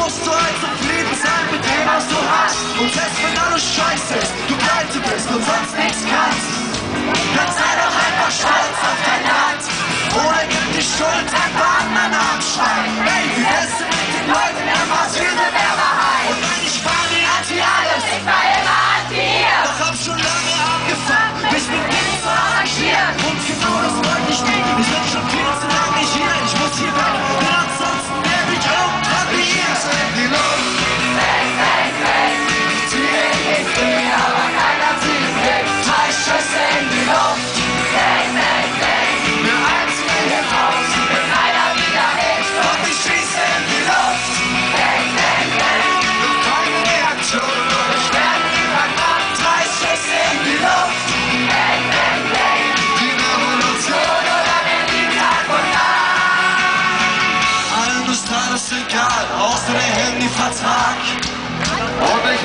musst du halt zufrieden sein mit dem, was du hast. Und selbst wenn alles scheiße ist, du pleite bist und sonst nichts kannst, dann sei doch einfach stolz auf dein Land. Oder gib die Schuld einfach anderen abschreien. Hey, wie wär's denn mit den Leuten im Asyl der Mehrheit? Und nein, ich war nie anti alles, Ich war immer anti ihr. doch hab schon lange angefangen, mich mit Dingen zu arrangieren. Und genau das wollte ich nicht. Ich bin schon viel zu lange hier. Ich muss hier weg, denn ansonsten werde ich irgendwann wie ihr. Die Luft, Weg, weg. zieh Ich fliege, aber keiner zieht weg. 3 Schüsse in die Luft. Weg, weg, weg. mir eins hier raus. Wenn keiner wieder hilft. Und ich schieße in die Luft. Weg, weg, weg. Doch keine Reaktion. Ich werde überrannt. 3 Schüsse in die Luft. Weg, weg, weg. Die Revolution. Oder Berlin Tag und Nacht. Allen ist alles egal, außer der Handyvertrag. Und ich